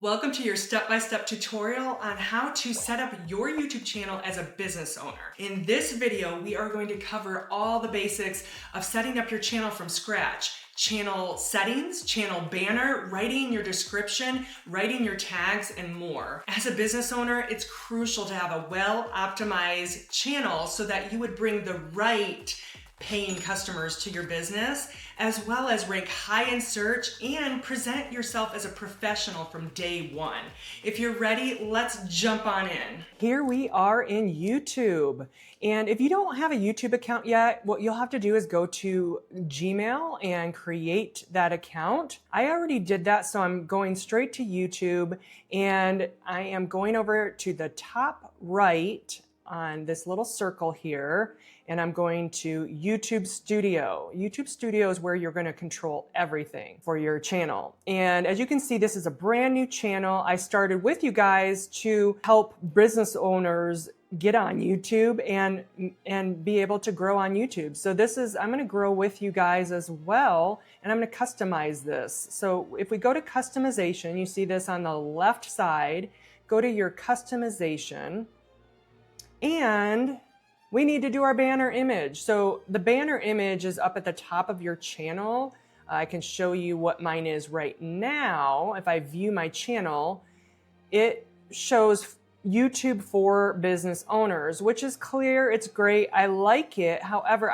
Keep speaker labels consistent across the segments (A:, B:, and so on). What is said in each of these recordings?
A: Welcome to your step-by-step tutorial on how to set up your YouTube channel as a business owner. In this video, we are going to cover all the basics of setting up your channel from scratch. Channel settings, channel banner, writing your description, writing your tags, and more. As a business owner, it's crucial to have a well-optimized channel so that you would bring the right paying customers to your business, as well as rank high in search and present yourself as a professional from day one. If you're ready, let's jump on in. Here we are in YouTube. And if you don't have a YouTube account yet, what you'll have to do is go to Gmail and create that account. I already did that, so I'm going straight to YouTube and I am going over to the top right on this little circle here, and I'm going to YouTube Studio. YouTube Studio is where you're going to control everything for your channel. And as you can see, this is a brand new channel. I started with you guys to help business owners get on YouTube and be able to grow on YouTube. So I'm going to grow with you guys as well, and I'm going to customize this. So if we go to customization, you see this on the left side, go to your customization, and we need to do our banner image. So the banner image is up at the top of your channel. I can show you what mine is right now. If I view my channel, it shows YouTube for business owners, which is clear. It's great. I like it. However,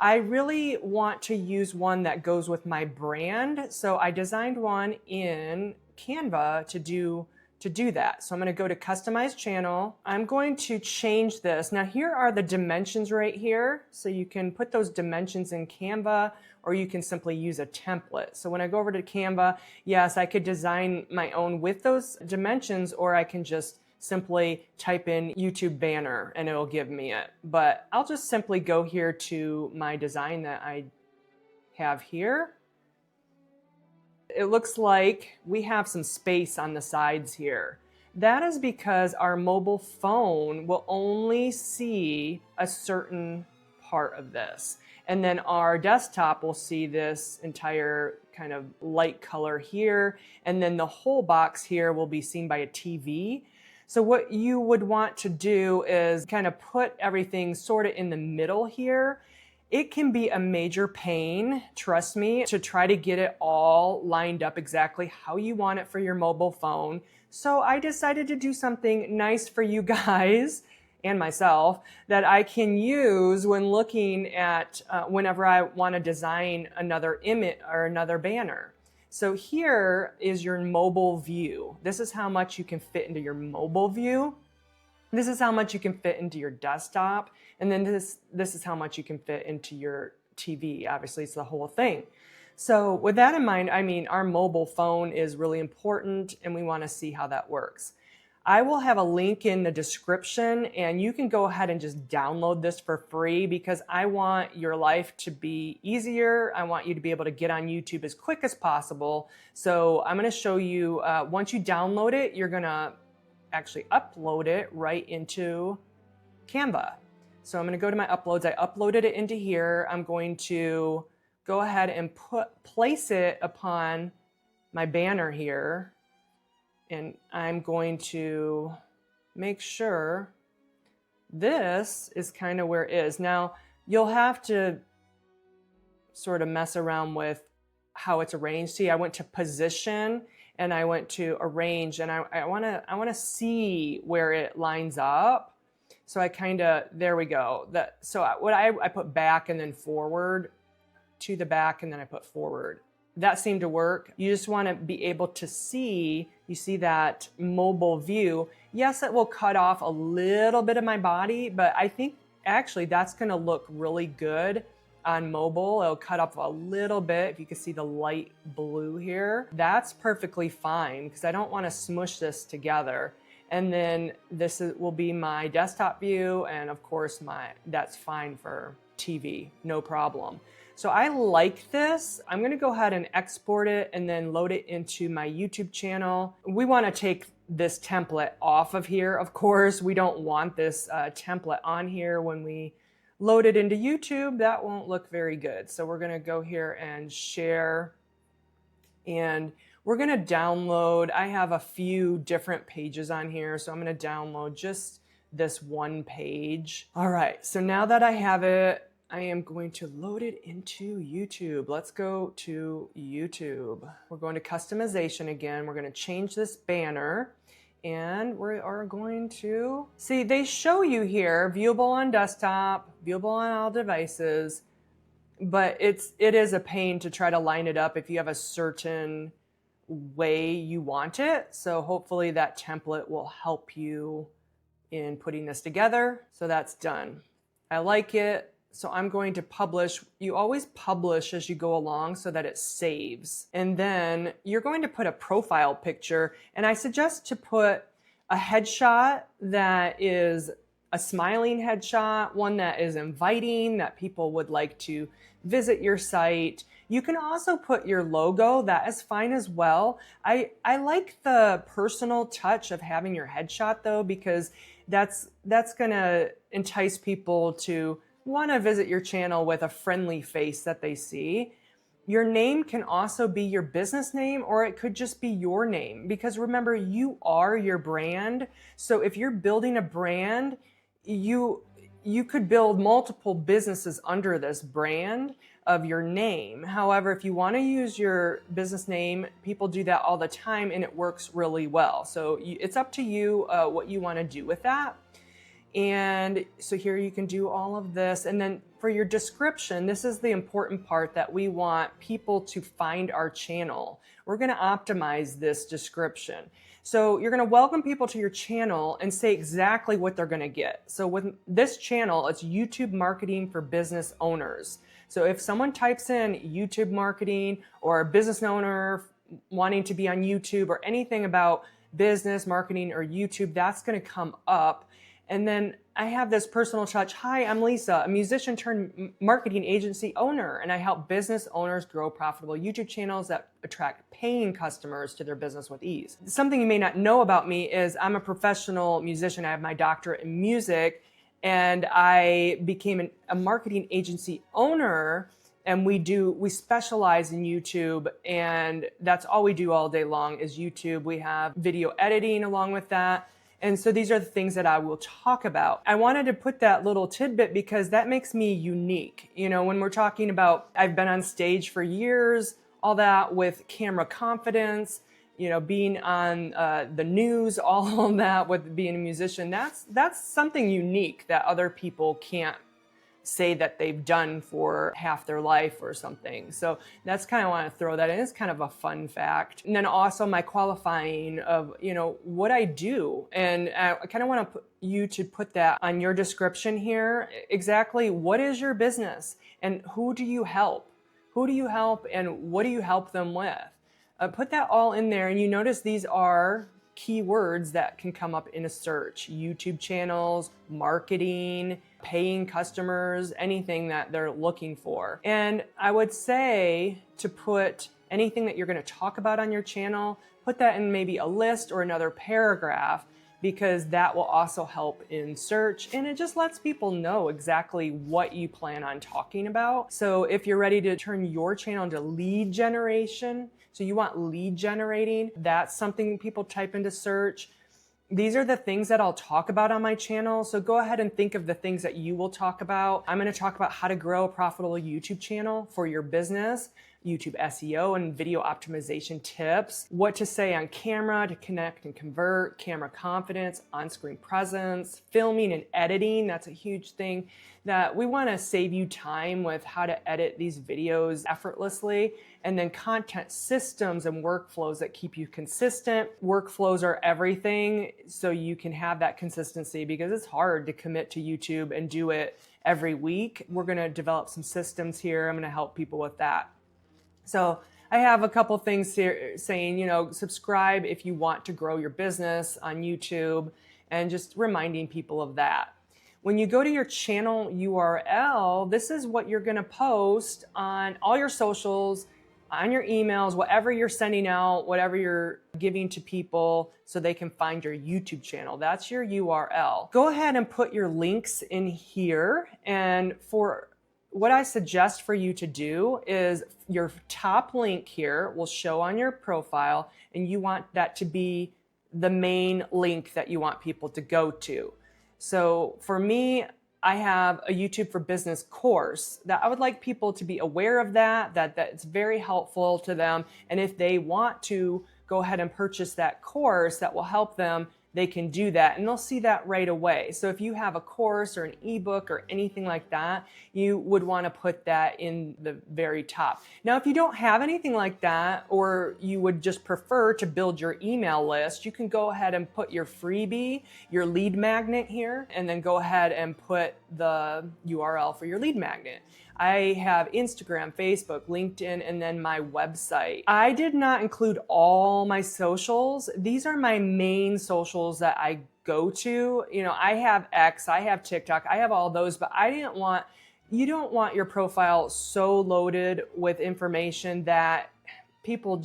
A: I really want to use one that goes with my brand. So I designed one in Canva to do that. So I'm going to go to customize channel. I'm going to change this. Now here are the dimensions right here. So you can put those dimensions in Canva, or you can simply use a template. So when I go over to Canva, yes, I could design my own with those dimensions, or I can just simply type in YouTube banner and it'll give me it. But I'll just simply go here to my design that I have here. It looks like we have some space on the sides here. That is because our mobile phone will only see a certain part of this. And then our desktop will see this entire kind of light color here. And then the whole box here will be seen by a TV. So what you would want to do is kind of put everything sort of in the middle here. It can be a major pain, trust me, to try to get it all lined up exactly how you want it for your mobile phone. So I decided to do something nice for you guys and myself that I can use when looking at whenever I want to design another image or another banner. So here is your mobile view. This is how much you can fit into your mobile view. This is how much you can fit into your desktop. And then this is how much you can fit into your TV. Obviously, it's the whole thing. So with that in mind, I mean, our mobile phone is really important and we want to see how that works. I will have a link in the description and you can go ahead and just download this for free because I want your life to be easier. I want you to be able to get on YouTube as quick as possible. So I'm going to show you, once you download it, you're going to actually upload it right into Canva. So I'm going to go to my uploads. I uploaded it into here. I'm going to go ahead and place it upon my banner here. And I'm going to make sure this is kind of where it is. Now, you'll have to sort of mess around with how it's arranged. See, I went to position and I went to arrange, and I want to see where it lines up. So I kind of, there we go. I put back and then forward to the back, and then I put forward. That seemed to work. You just want to be able to see, you see that mobile view. Yes, it will cut off a little bit of my body, but I think actually that's going to look really good on mobile. It'll cut up a little bit. If you can see the light blue here, that's perfectly fine because I don't want to smush this together. And then will be my desktop view. And of course, that's fine for TV, no problem. So I like this. I'm going to go ahead and export it and then load it into my YouTube channel. We want to take this template off of here. Of course, we don't want this template on here when we load it into YouTube. That won't look very good. So we're going to go here and share. And We're gonna download, I have a few different pages on here, so I'm gonna download just this one page. All right, so now that I have it, I am going to load it into YouTube. Let's go to YouTube. We're going to customization again. We're going to change this banner and we are going to see, they show you here, viewable on desktop, viewable on all devices, but it is a pain to try to line it up if you have a certain way you want it. So hopefully that template will help you in putting this together. So that's done. I like it. So I'm going to publish. You always publish as you go along so that it saves. And then you're going to put a profile picture. And I suggest to put a headshot that is a smiling headshot, one that is inviting, that people would like to visit your site. You can also put your logo. That is fine as well. I like the personal touch of having your headshot though, because that's gonna entice people to want to visit your channel with a friendly face that they see. Your name can also be your business name, or it could just be your name, because remember, you are your brand. So if you're building a brand, you could build multiple businesses under this brand of your name. However, if you want to use your business name, people do that all the time and it works really well. So it's up to you what you want to do with that. And so here you can do all of this. And then for your description, this is the important part that we want people to find our channel. We're going to optimize this description. So you're going to welcome people to your channel and say exactly what they're going to get. So with this channel, it's YouTube marketing for business owners. So if someone types in YouTube marketing or a business owner wanting to be on YouTube or anything about business marketing or YouTube, that's going to come up. And then I have this personal touch. Hi, I'm Lisa, a musician turned marketing agency owner, and I help business owners grow profitable YouTube channels that attract paying customers to their business with ease. Something you may not know about me is I'm a professional musician. I have my doctorate in music, and I became a marketing agency owner, and we specialize in YouTube, and that's all we do all day long is YouTube. We have video editing along with that. And so these are the things that I will talk about. I wanted to put that little tidbit because that makes me unique. You know, when we're talking about, I've been on stage for years, all that with camera confidence, you know, being on the news, all of that with being a musician, that's something unique that other people can't say that they've done for half their life or something. So that's kind of want to throw that in. It's kind of a fun fact. And then also my qualifying of, you know, what I do. And I kind of want you to put that on your description here. Exactly what is your business and who do you help? Who do you help and what do you help them with? Put that all in there, and you notice these are keywords that can come up in a search. YouTube channels, marketing, paying customers, anything that they're looking for. And I would say to put anything that you're going to talk about on your channel, put that in maybe a list or another paragraph, because that will also help in search, and it just lets people know exactly what you plan on talking about. So if you're ready to turn your channel into lead generation, so you want lead generating, that's something people type into search. These are the things that I'll talk about on my channel. So go ahead and think of the things that you will talk about. I'm going to talk about how to grow a profitable YouTube channel for your business, YouTube SEO and video optimization tips, what to say on camera to connect and convert, camera confidence, on-screen presence, filming and editing. That's a huge thing that we want to save you time with how to edit these videos effortlessly. And then content systems and workflows that keep you consistent. Workflows are everything, so you can have that consistency, because it's hard to commit to YouTube and do it every week. We're going to develop some systems here. I'm going to help people with that. So I have a couple things here saying, you know, subscribe if you want to grow your business on YouTube, and just reminding people of that. When you go to your channel URL, this is what you're going to post on all your socials, on your emails, whatever you're sending out, whatever you're giving to people so they can find your YouTube channel. That's your URL. Go ahead and put your links in here. And for what I suggest for you to do is your top link here will show on your profile, and you want that to be the main link that you want people to go to. So for me, I have a YouTube for Business course that I would like people to be aware of that it's very helpful to them. And if they want to go ahead and purchase that course that will help them, they can do that and they'll see that right away. So if you have a course or an ebook or anything like that, you would want to put that in the very top. Now, if you don't have anything like that, or you would just prefer to build your email list, you can go ahead and put your freebie, your lead magnet here, and then go ahead and put the URL for your lead magnet. I have Instagram, Facebook, LinkedIn, and then my website. I did not include all my socials. These are my main socials that I go to. You know, I have X, I have TikTok, I have all those, but you don't want your profile so loaded with information that people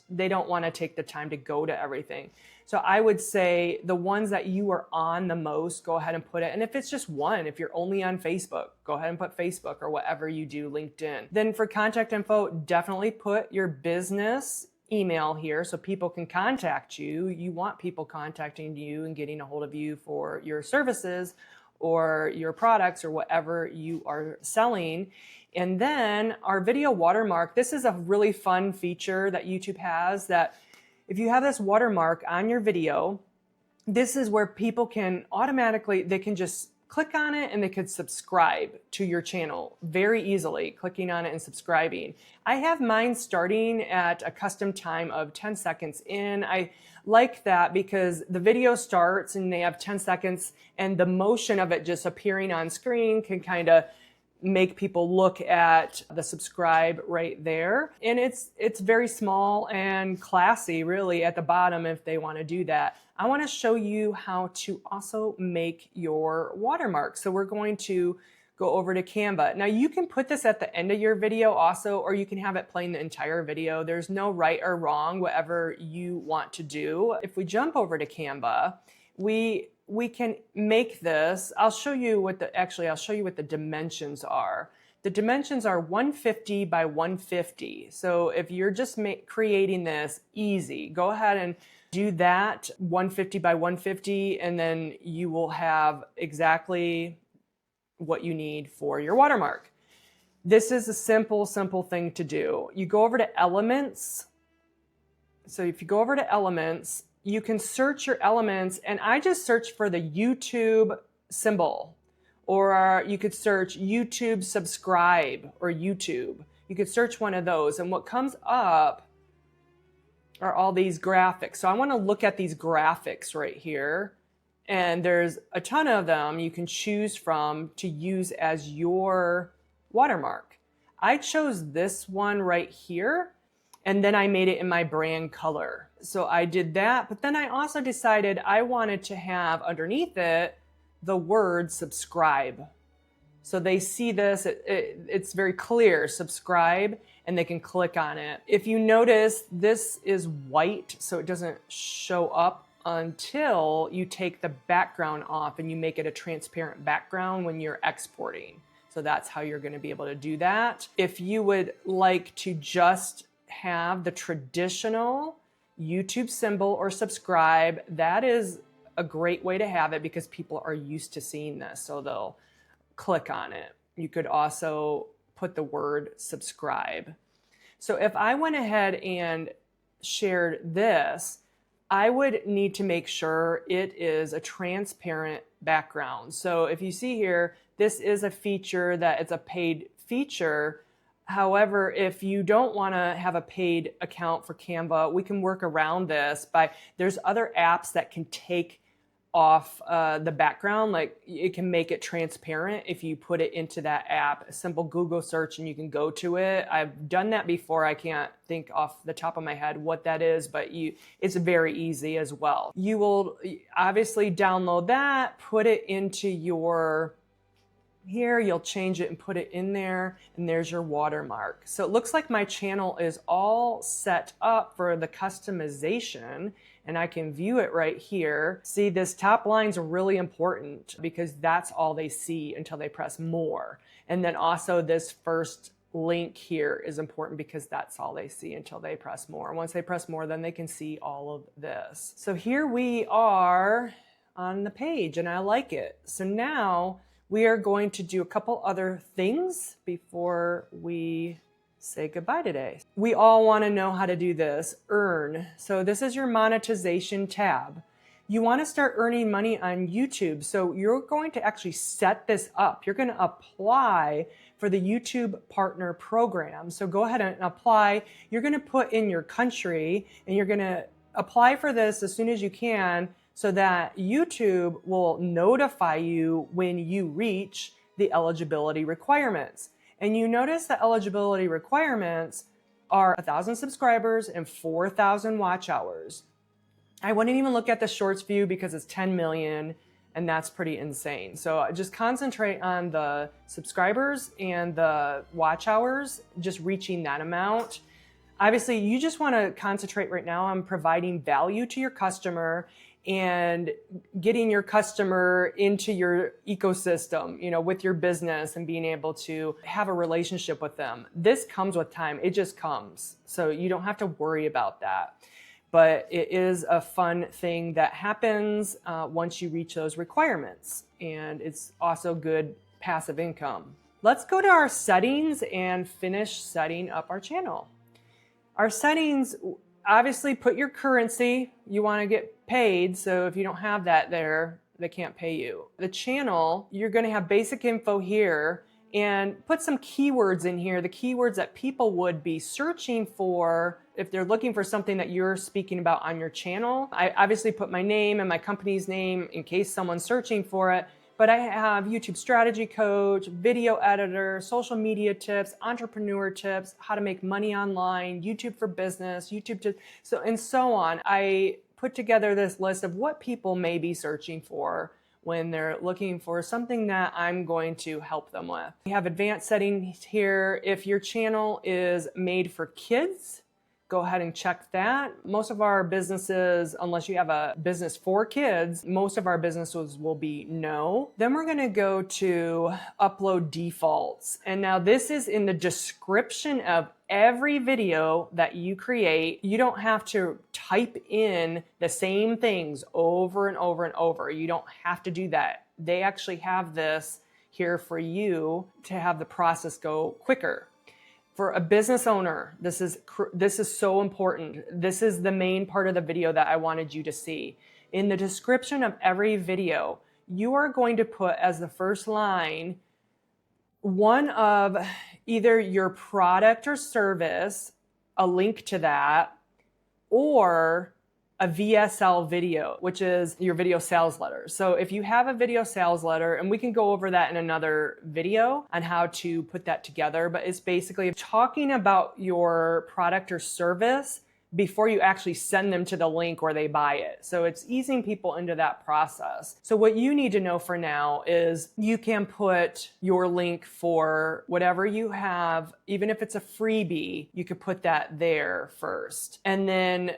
A: they don't want to take the time to go to everything. So I would say the ones that you are on the most, go ahead and put it. And if it's just one, if you're only on Facebook, go ahead and put Facebook, or whatever you do, LinkedIn. Then for contact info, definitely put your business email here so people can contact you. You want people contacting you and getting a hold of you for your services or your products or whatever you are selling. And then our video watermark. This is a really fun feature that YouTube has, that if you have this watermark on your video, this is where people can automatically, they can just click on it and they could subscribe to your channel very easily, clicking on it and subscribing. I have mine starting at a custom time of 10 seconds in. I like that because the video starts and they have 10 seconds, and the motion of it just appearing on screen can kind of make people look at the subscribe right there. And it's very small and classy really at the bottom if they want to do that. I want to show you how to also make your watermark. So we're going to go over to Canva. Now you can put this at the end of your video also, or you can have it playing the entire video. There's no right or wrong, whatever you want to do. If we jump over to Canva, we can make this. I'll show you what the dimensions are. The dimensions are 150 by 150. So if you're just creating this easy, go ahead and do that 150 by 150, and then you will have exactly what you need for your watermark. This is a simple thing to do. You go over to elements. So if you go over to elements, you can search your elements, and I just searched for the YouTube symbol, or you could search YouTube subscribe or YouTube. You could search one of those, and what comes up are all these graphics. So I want to look at these graphics right here, and there's a ton of them you can choose from to use as your watermark. I chose this one right here, and then I made it in my brand color. So I did that, but then I also decided I wanted to have underneath it the word subscribe. So they see this, it's very clear, subscribe, and they can click on it. If you notice, this is white, so it doesn't show up until you take the background off and you make it a transparent background when you're exporting. So that's how you're going to be able to do that. If you would like to just have the traditional YouTube symbol or subscribe, that is a great way to have it because people are used to seeing this, so they'll click on it. You could also put the word subscribe. So if I went ahead and shared this, I would need to make sure it is a transparent background. So if you see here, this is a feature that it's a paid feature. However, if you don't want to have a paid account for Canva, we can work around this there's other apps that can take off the background, like it can make it transparent if you put it into that app. A simple Google search and you can go to it. I've done that before. I can't think off the top of my head what that is, but it's very easy as well. You will obviously download that, put it into your here, you'll change it and put it in there, and there's your watermark. So it looks like my channel is all set up for the customization, and I can view it right here. See, this top line's really important because that's all they see until they press more. And then also this first link here is important because that's all they see until they press more. Once they press more, then they can see all of this. So here we are on the page and I like it. So now we are going to do a couple other things before we say goodbye today. We all want to know how to do this. Earn. So this is your monetization tab. You want to start earning money on YouTube. So you're going to actually set this up. You're going to apply for the YouTube Partner Program. So go ahead and apply. You're going to put in your country and you're going to apply for this as soon as you can so that YouTube will notify you when you reach the eligibility requirements. And you notice the eligibility requirements are 1,000 subscribers and 4,000 watch hours. I wouldn't even look at the shorts view because it's 10 million and that's pretty insane. So just concentrate on the subscribers and the watch hours, just reaching that amount. Obviously, you just want to concentrate right now on providing value to your customer and getting your customer into your ecosystem, with your business and being able to have a relationship with them. This comes with time. It just comes. So you don't have to worry about that. But it is a fun thing that happens once you reach those requirements. And it's also good passive income. Let's go to our settings and finish setting up our channel. Our settings, obviously put your currency. You want to get paid. So if you don't have that there, they can't pay you. The channel, you're going to have basic info here and put some keywords in here, the keywords that people would be searching for if they're looking for something that you're speaking about on your channel. I obviously put my name and my company's name in case someone's searching for it, but I have YouTube strategy coach, video editor, social media tips, entrepreneur tips, how to make money online, YouTube for business, YouTube tips, and so on. I put together this list of what people may be searching for when they're looking for something that I'm going to help them with. We have advanced settings here. If your channel is made for kids, go ahead and check that. Most of our businesses, unless you have a business for kids, most of our businesses will be no. Then we're gonna go to upload defaults. And now this is in the description of every video that you create. You don't have to type in the same things over and over and over. You don't have to do that. They actually have this here for you to have the process go quicker. For a business owner, this is so important. This is the main part of the video that I wanted you to see. In the description of every video, you are going to put as the first line one of either your product or service, a link to that, or a VSL video, which is your video sales letter. So if you have a video sales letter, and we can go over that in another video on how to put that together, but it's basically talking about your product or service before you actually send them to the link where they buy it. So it's easing people into that process. So what you need to know for now is you can put your link for whatever you have, even if it's a freebie, you could put that there first. And then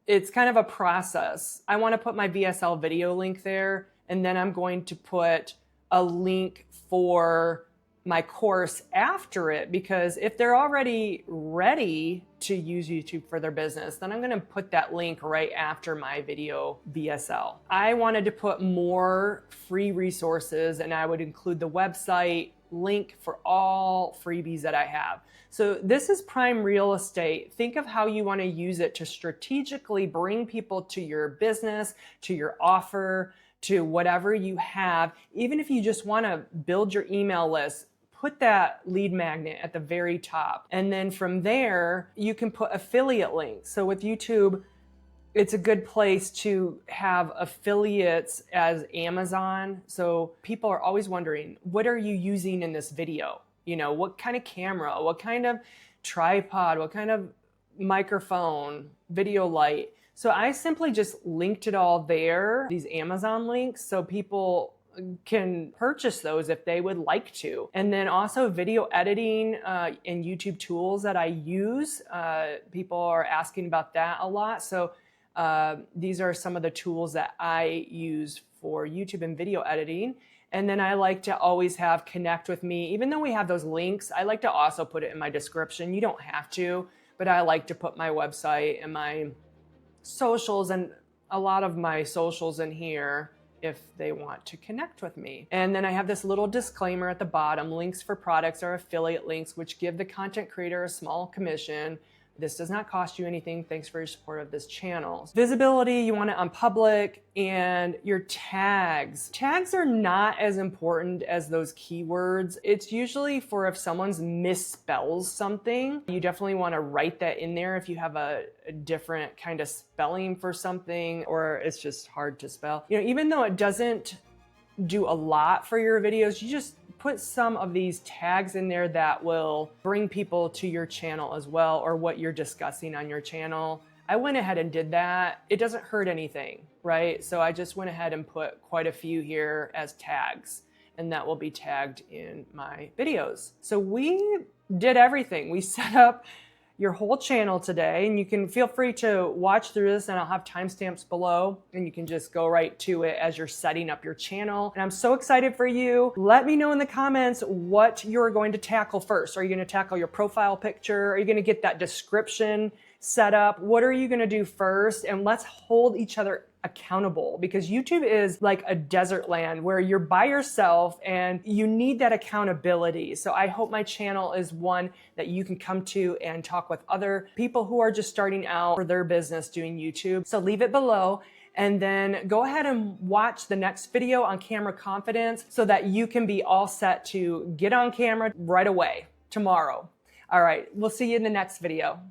A: it's kind of a process. I want to put my VSL video link there, and then I'm going to put a link for my course after it, because if they're already ready to use YouTube for their business, then I'm going to put that link right after my video VSL. I wanted to put more free resources, and I would include the website link for all freebies that I have. So this is prime real estate. Think of how you want to use it to strategically bring people to your business, to your offer, to whatever you have. Even if you just want to build your email list, put that lead magnet at the very top. And then from there, you can put affiliate links. So with YouTube, it's a good place to have affiliates as Amazon. So people are always wondering, what are you using in this video? What kind of camera, what kind of tripod, what kind of microphone, video light. So I simply just linked it all there, these Amazon links, so people can purchase those if they would like to. And then also video editing and YouTube tools that I use. People are asking about that a lot. So These are some of the tools that I use for YouTube and video editing. And then I like to always have connect with me. Even though we have those links, I like to also put it in my description. You don't have to, but I like to put my website and my socials and a lot of my socials in here if they want to connect with me. And then I have this little disclaimer at the bottom, links for products are affiliate links, which give the content creator a small commission. This does not cost you anything. Thanks for your support of this channel. Visibility, you want it on public, and your tags. Tags are not as important as those keywords. It's usually for if someone's misspells something. You definitely want to write that in there if you have a different kind of spelling for something, or it's just hard to spell. You know, even though it doesn't do a lot for your videos, you just put some of these tags in there that will bring people to your channel as well, or what you're discussing on your channel. I went ahead and did that. It doesn't hurt anything, right? So I just went ahead and put quite a few here as tags, and that will be tagged in my videos. So we did everything. We set up your whole channel today, and you can feel free to watch through this, and I'll have timestamps below, and you can just go right to it as you're setting up your channel. And I'm so excited for you. Let me know in the comments what you're going to tackle first. Are you going to tackle your profile picture? Are you going to get that description set up? What are you going to do first? And let's hold each other accountable, because YouTube is like a desert land where you're by yourself and you need that accountability. So I hope my channel is one that you can come to and talk with other people who are just starting out for their business doing YouTube. So leave it below, and then go ahead and watch the next video on camera confidence so that you can be all set to get on camera right away tomorrow. All right, we'll see you in the next video.